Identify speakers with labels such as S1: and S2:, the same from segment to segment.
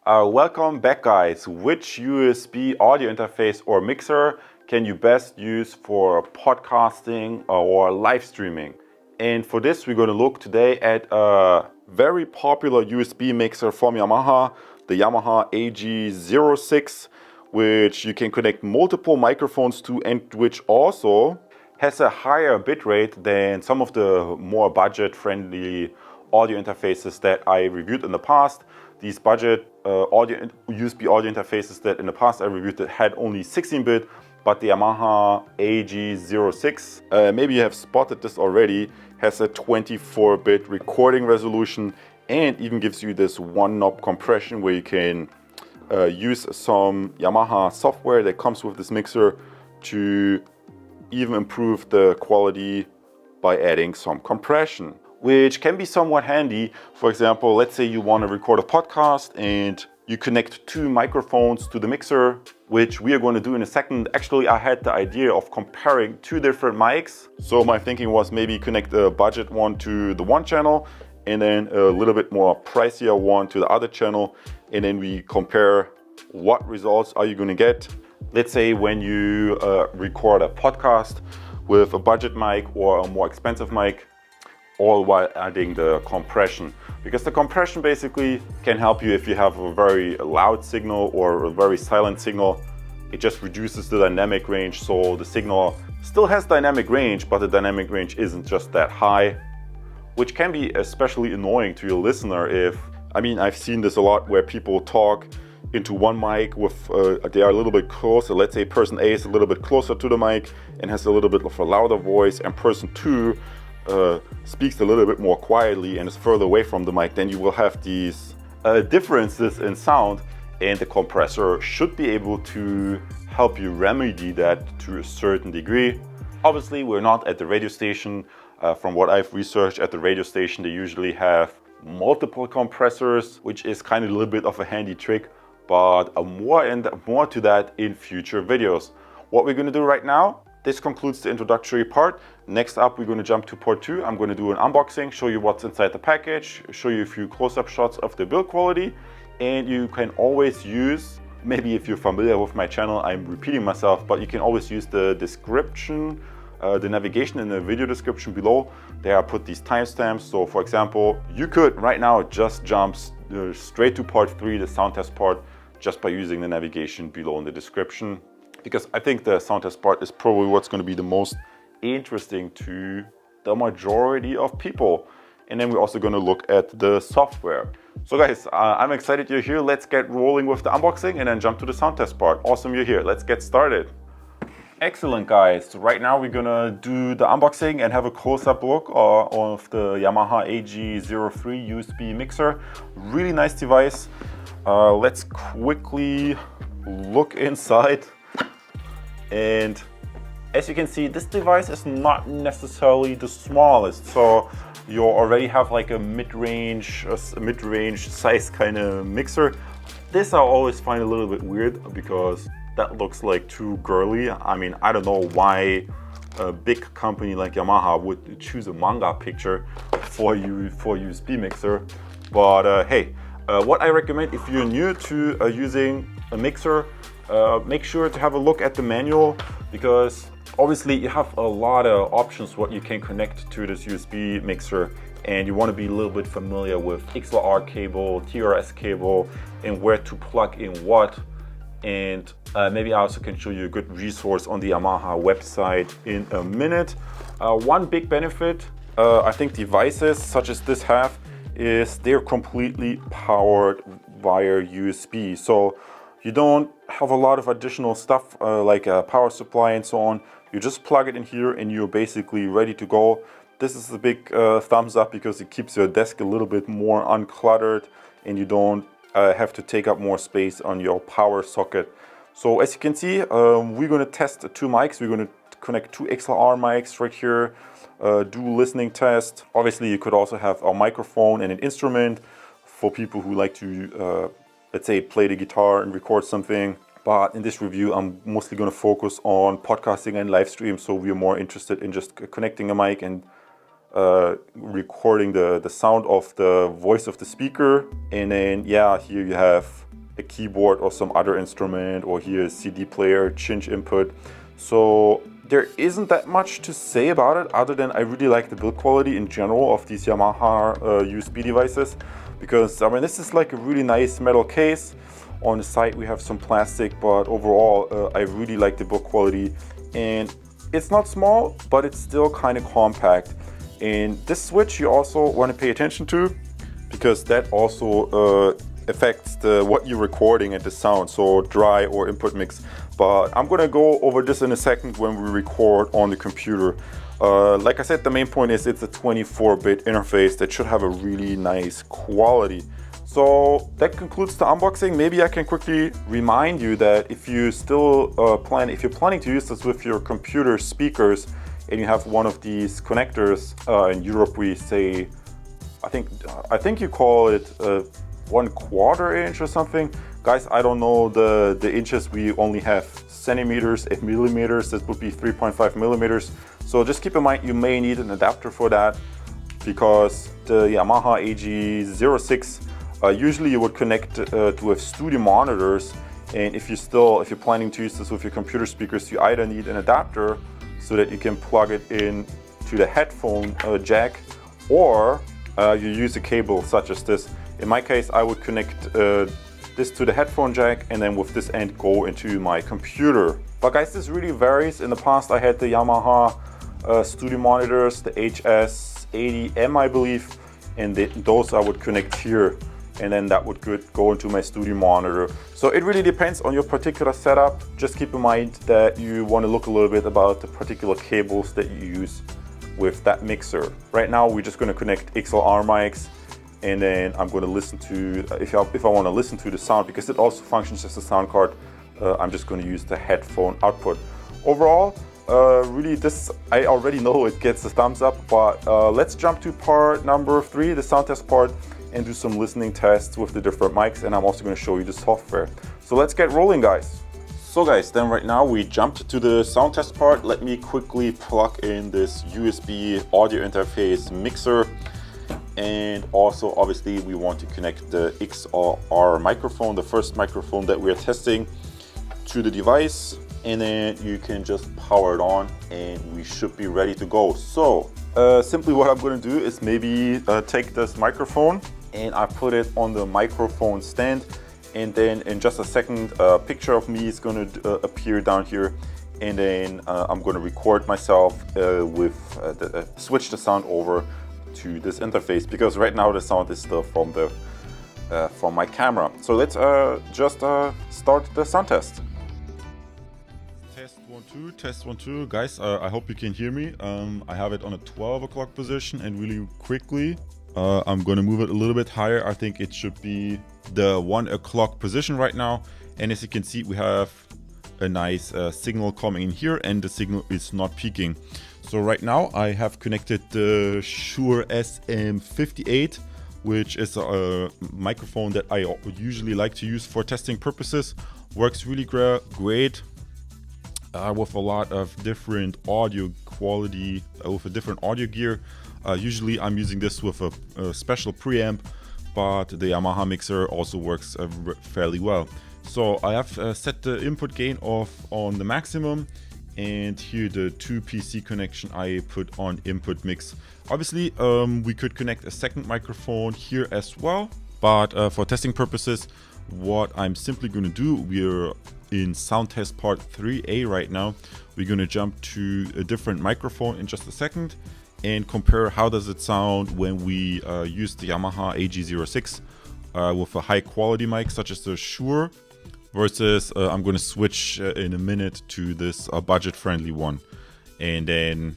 S1: Welcome back, guys. Which USB audio interface or mixer can you best use for podcasting or live streaming? And for this, we're going to look today at a very popular USB mixer from Yamaha, the Yamaha AG06, which you can connect multiple microphones to and which also has a higher bitrate than some of the more budget-friendly audio interfaces that I reviewed in the past. These budget USB audio interfaces that in the past I reviewed that had only 16-bit, but the Yamaha AG06, maybe you have spotted this already, has a 24-bit recording resolution and even gives you this one-knob compression where you can use some Yamaha software that comes with this mixer to even improve the quality by adding some compression, which can be somewhat handy. For example, let's say you want to record a podcast and you connect two microphones to the mixer, which we are going to do in a second. Actually, I had the idea of comparing two different mics. So my thinking was maybe connect a budget one to the one channel and then a little bit more pricier one to the other channel. And then we compare what results are you going to get. Let's say when you record a podcast with a budget mic or a more expensive mic, all while adding the compression, because the compression basically can help you if you have a very loud signal or a very silent signal. It just reduces the dynamic range, so the signal still has dynamic range, but the dynamic range isn't just that high, which can be especially annoying to your listener. I've seen this a lot where people talk into one mic with they are a little bit closer. Let's say person A is a little bit closer to the mic and has a little bit of a louder voice, and person 2 speaks a little bit more quietly and is further away from the mic. Then you will have these differences in sound, and the compressor should be able to help you remedy that to a certain degree. Obviously, we're not at the radio station. From what I've researched, at the radio station they usually have multiple compressors, which is kind of a little bit of a handy trick, but more to that in future videos. What we're going to do right now, this concludes the introductory part. Next up, we're going to jump to part 2. I'm going to do an unboxing, show you what's inside the package, show you a few close-up shots of the build quality, and you can always use, maybe if you're familiar with my channel, I'm repeating myself, but you can always use the description, the navigation in the video description below. There I put these timestamps. So for example, you could right now just jump straight to part 3, the sound test part, just by using the navigation below in the description, because I think the sound test part is probably what's going to be the most interesting to the majority of people. And then we're also going to look at the software. So guys, I'm excited you're here. Let's get rolling with the unboxing and then jump to the sound test part. Awesome you're here. Let's get started. Excellent, guys. So right now we're going to do the unboxing and have a close-up look of the Yamaha AG03 USB mixer. Really nice device. Let's quickly look inside. And as you can see, this device is not necessarily the smallest. So you already have like a mid-range size kind of mixer. This I always find a little bit weird because that looks like too girly. I don't know why a big company like Yamaha would choose a manga picture for USB mixer. But hey, what I recommend if you're new to using a mixer, make sure to have a look at the manual, because obviously you have a lot of options what you can connect to this USB mixer, and you want to be a little bit familiar with XLR cable, TRS cable, and where to plug in what. And maybe I also can show you a good resource on the Yamaha website in a minute. One big benefit I think devices such as this have is they're completely powered via USB. So you don't have a lot of additional stuff like a power supply and so on. You just plug it in here and you're basically ready to go. This is a big thumbs up because it keeps your desk a little bit more uncluttered and you don't have to take up more space on your power socket. So as you can see, we're going to test two mics. We're going to connect two XLR mics right here, do listening test. Obviously you could also have a microphone and an instrument for people who like to let's say play the guitar and record something. But in this review I'm mostly going to focus on podcasting and live stream, so we're more interested in just connecting a mic and recording the sound of the voice of the speaker. And then yeah, here you have a keyboard or some other instrument, or here a CD player, cinch input. So there isn't that much to say about it other than I really like the build quality in general of these Yamaha USB devices, because I mean this is like a really nice metal case. On the side we have some plastic, but overall I really like the build quality, and it's not small but it's still kind of compact. And this switch you also want to pay attention to, because that also affects what you're recording and the sound, so dry or input mix. But I'm gonna go over this in a second when we record on the computer. Like I said, the main point is it's a 24-bit interface that should have a really nice quality. So that concludes the unboxing. Maybe I can quickly remind you that if you still if you're planning to use this with your computer speakers and you have one of these connectors, in Europe we say, I think you call it 1/4 inch or something. Guys, I don't know the inches, we only have centimeters and millimeters. This would be 3.5 millimeters. So just keep in mind you may need an adapter for that, because the Yamaha AG06 usually you would connect with studio monitors, and if you're planning to use this with your computer speakers, you either need an adapter so that you can plug it in to the headphone jack, or you use a cable such as this. In my case, I would connect this to the headphone jack and then with this end go into my computer. But guys, this really varies. In the past I had the Yamaha studio monitors, the HS80M I believe, and those I would connect here, and then that would go into my studio monitor. So it really depends on your particular setup. Just keep in mind that you want to look a little bit about the particular cables that you use with that mixer. Right now we're just going to connect XLR mics, and then I'm going to listen to, if I want to listen to the sound, because it also functions as a sound card, I'm just going to use the headphone output. Overall, really this, I already know it gets a thumbs up, but let's jump to part number 3, the sound test part, and do some listening tests with the different mics, and I'm also going to show you the software. So let's get rolling, guys. So guys, then right now we jumped to the sound test part. Let me quickly plug in this USB audio interface mixer. And also obviously we want to connect the XLR microphone, the first microphone that we're testing, to the device, and then you can just power it on and we should be ready to go. So simply what I'm going to do is maybe take this microphone and I put it on the microphone stand, and then in just a second a picture of me is going to appear down here, and then I'm going to record myself with switch the sound over to this interface, because right now the sound is still from my camera. So let's just start the sound test. Test 1 2, test 1 2, guys. I hope you can hear me. I have it on a 12 o'clock position, and really quickly I'm gonna move it a little bit higher. I think it should be the 1 o'clock position right now, and as you can see we have a nice signal coming in here, and the signal is not peaking. So right now I have connected the Shure SM58, which is a microphone that I usually like to use for testing purposes. Works really great with a lot of different audio quality, with a different audio gear. Usually I'm using this with a special preamp, but the Yamaha mixer also works fairly well. So I have set the input gain on the maximum, and here the 2 PC connection I put on input mix. Obviously we could connect a second microphone here as well, but for testing purposes what I'm simply going to do, we're in sound test part 3A right now. We're going to jump to a different microphone in just a second and compare how does it sound when we use the Yamaha AG06 with a high quality mic such as the Shure, versus I'm going to switch in a minute to this budget friendly one, and then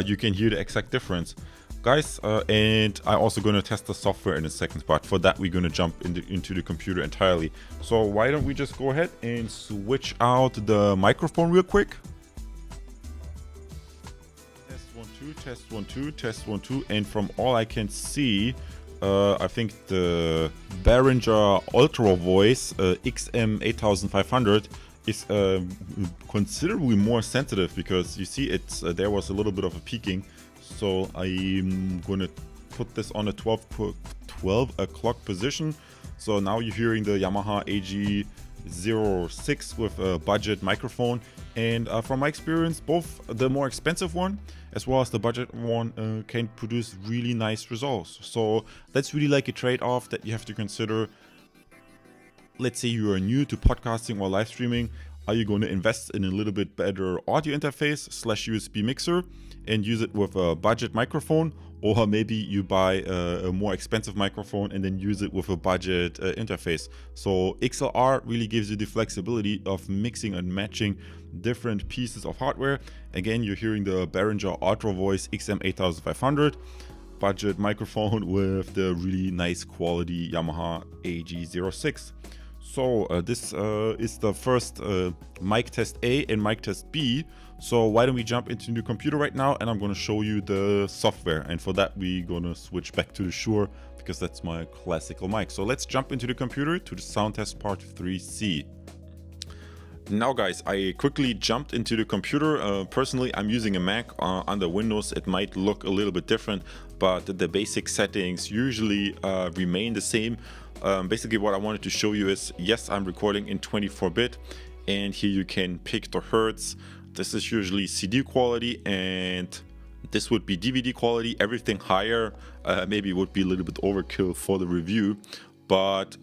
S1: you can hear the exact difference, guys. And I'm also going to test the software in a second, but for that we're going to jump into the computer entirely. So why don't we just go ahead and switch out the microphone real quick. Test 1 2, test 1 2, test 1 2, and from all I can see, I think the Behringer Ultra Voice XM8500 is considerably more sensitive, because you see it's there was a little bit of a peaking. So I'm gonna put this on a 12 o'clock position. So now you're hearing the Yamaha AG06 with a budget microphone. And from my experience, both the more expensive one as well as the budget one can produce really nice results. So that's really like a trade-off that you have to consider. Let's say you are new to podcasting or live streaming. Are you going to invest in a little bit better audio interface / USB mixer and use it with a budget microphone? Or maybe you buy a more expensive microphone and then use it with a budget interface. So XLR really gives you the flexibility of mixing and matching different pieces of hardware. Again, you're hearing the Behringer Ultra Voice XM8500 budget microphone with the really nice quality Yamaha AG06. So this is the first mic test A and mic test B. So why don't we jump into the computer right now, and I'm going to show you the software. And for that, we're going to switch back to the Shure because that's my classical mic. So let's jump into the computer to the sound test part 3C. Now guys, I quickly jumped into the computer. Personally, I'm using a Mac under Windows. It might look a little bit different, but the basic settings usually remain the same. Basically what I wanted to show you is, yes, I'm recording in 24-bit, and here you can pick the hertz. This is usually CD quality, and this would be DVD quality. Everything higher maybe would be a little bit overkill for the review, but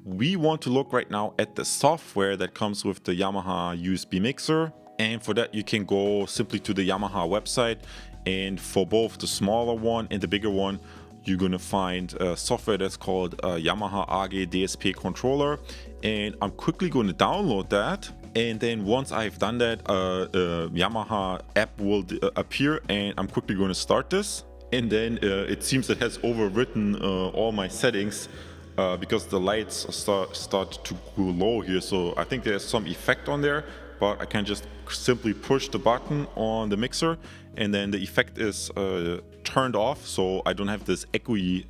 S1: we want to look right now at the software that comes with the Yamaha USB mixer. And for that, you can go simply to the Yamaha website, and for both the smaller one and the bigger one, you're gonna find a software that's called Yamaha AG-DSP controller, and I'm quickly going to download that. And then once I've done that, Yamaha app will appear, and I'm quickly going to start this. And then it seems it has overwritten all my settings because the lights start to go low here. So I think there's some effect on there, but I can just simply push the button on the mixer, and then the effect is turned off, so I don't have this echoey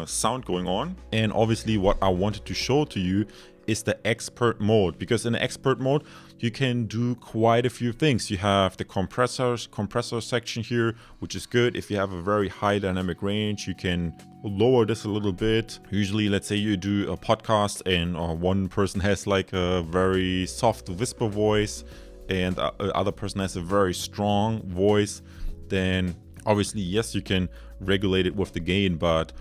S1: sound going on. And obviously what I wanted to show to you is the expert mode, because in the expert mode you can do quite a few things. You have the compressor section here, which is good. If you have a very high dynamic range, you can lower this a little bit. Usually, let's say you do a podcast and one person has like a very soft whisper voice and other person has a very strong voice, then obviously yes, you can regulate it with the gain, but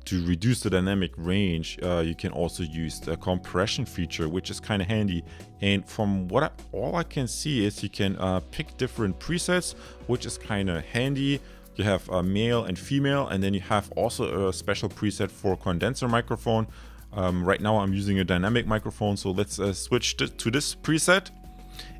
S1: to reduce the dynamic range, you can also use the compression feature, which is kind of handy. And from what all I can see is you can pick different presets, which is kind of handy. You have male and female, and then you have also a special preset for condenser microphone. Right now I'm using a dynamic microphone, so let's switch to this preset.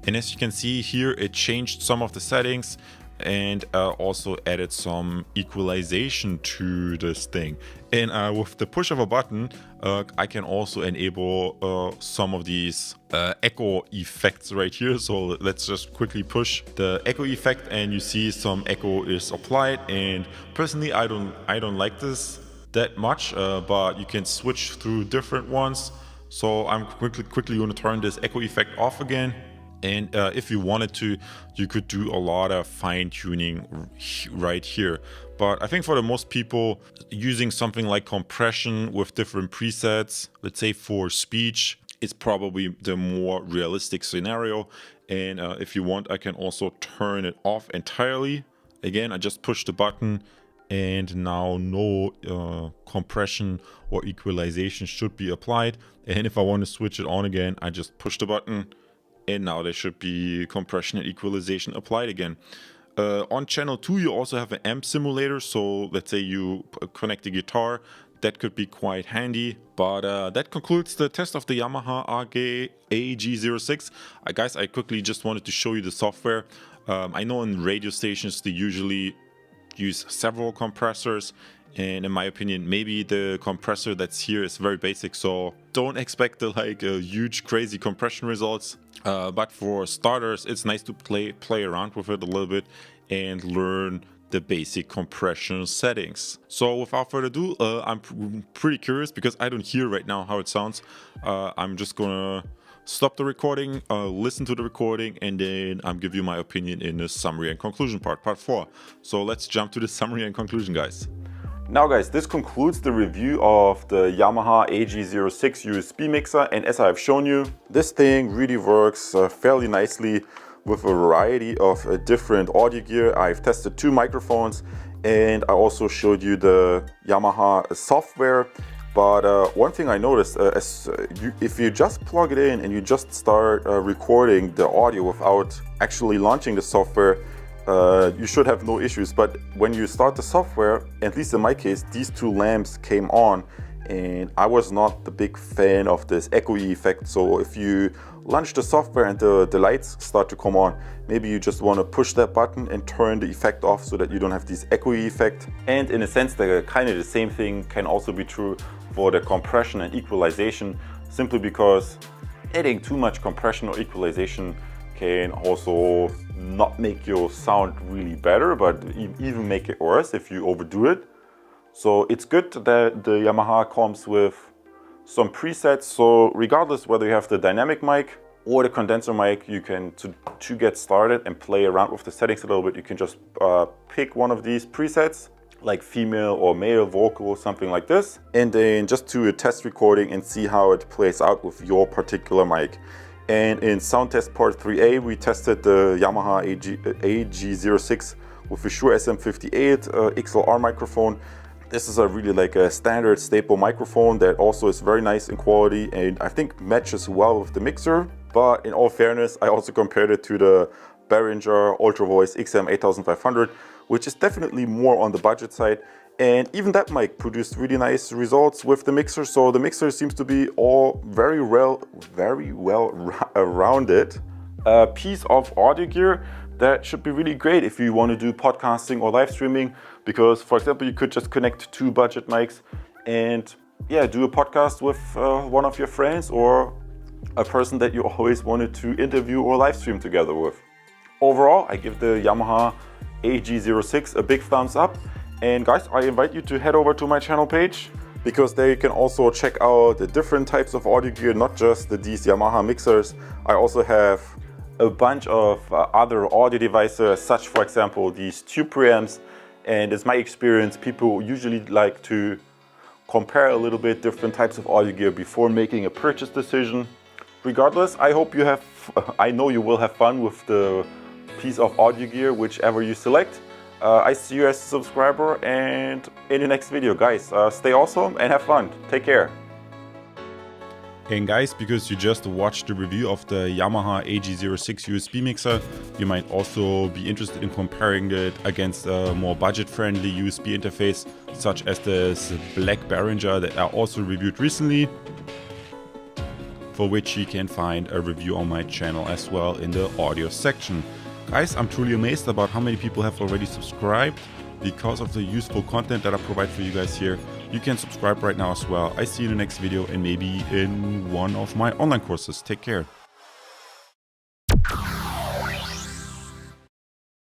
S1: And as you can see here, it changed some of the settings and also added some equalization to this thing. And with the push of a button, I can also enable some of these echo effects right here. So let's just quickly push the echo effect, and you see some echo is applied. And personally, I don't like this that much, but you can switch through different ones. So I'm quickly going to turn this echo effect off again. And if you wanted to, you could do a lot of fine tuning right here. But I think for the most people, using something like compression with different presets, let's say for speech, is probably the more realistic scenario. And if you want, I can also turn it off entirely. Again, I just push the button, and now no compression or equalization should be applied. And if I want to switch it on again, I just push the button, and now there should be compression and equalization applied again. On channel 2, you also have an amp simulator. So let's say you connect the guitar, that could be quite handy. But that concludes the test of the Yamaha AG06. Guys, I quickly just wanted to show you the software. I know in radio stations they usually use several compressors, and in my opinion, maybe the compressor that's here is very basic, so don't expect like huge crazy compression results. But for starters, it's nice to play around with it a little bit and learn the basic compression settings. So without further ado, I'm pretty curious because I don't hear right now how it sounds. I'm just gonna stop the recording, listen to the recording, and then I'm give you my opinion in the summary and conclusion part 4. So let's jump to the summary and conclusion, guys. Now guys, this concludes the review of the Yamaha AG06 USB mixer, and as I've shown you, this thing really works fairly nicely with a variety of different audio gear. I've tested 2 microphones, and I also showed you the Yamaha software. But one thing I noticed, if you just plug it in and you just start recording the audio without actually launching the software, you should have no issues. But when you start the software, at least in my case, these 2 lamps came on, and I was not the big fan of this echoey effect. So if you launch the software and the lights start to come on, maybe you just want to push that button and turn the effect off so that you don't have this echoey effect. And in a sense, kind of the same thing can also be true for the compression and equalization, simply because adding too much compression or equalization can also not make your sound really better, but even make it worse if you overdo it. So it's good that the Yamaha comes with some presets, so regardless whether you have the dynamic mic or the condenser mic, you can, to get started and play around with the settings a little bit, you can just pick one of these presets, like female or male vocal or something like this, and then just do a test recording and see how it plays out with your particular mic. And in sound test part 3A, we tested the Yamaha AG06 with the Shure SM58 XLR microphone. This is a really like a standard staple microphone that also is very nice in quality and I think matches well with the mixer. But in all fairness, I also compared it to the Behringer Ultra Voice XM8500, which is definitely more on the budget side. And even that mic produced really nice results with the mixer. So the mixer seems to be all very well rounded. A piece of audio gear that should be really great if you want to do podcasting or live streaming, because for example, you could just connect 2 budget mics and yeah, do a podcast with one of your friends or a person that you always wanted to interview or live stream together with. Overall, I give the Yamaha AG06 a big thumbs up. And guys, I invite you to head over to my channel page, because there you can also check out the different types of audio gear, not just these Yamaha mixers. I also have a bunch of other audio devices, such for example these tube preamps. And it's my experience, people usually like to compare a little bit different types of audio gear before making a purchase decision. Regardless, I know you will have fun with the piece of audio gear, whichever you select. I see you as a subscriber, and in the next video, guys, stay awesome and have fun. Take care. And guys, because you just watched the review of the Yamaha AG06 USB mixer, you might also be interested in comparing it against a more budget-friendly USB interface, such as this black Behringer that I also reviewed recently, for which you can find a review on my channel as well in the audio section. Guys, I'm truly amazed about how many people have already subscribed because of the useful content that I provide for you guys here. You can subscribe right now as well. I see you in the next video and maybe in one of my online courses. Take care.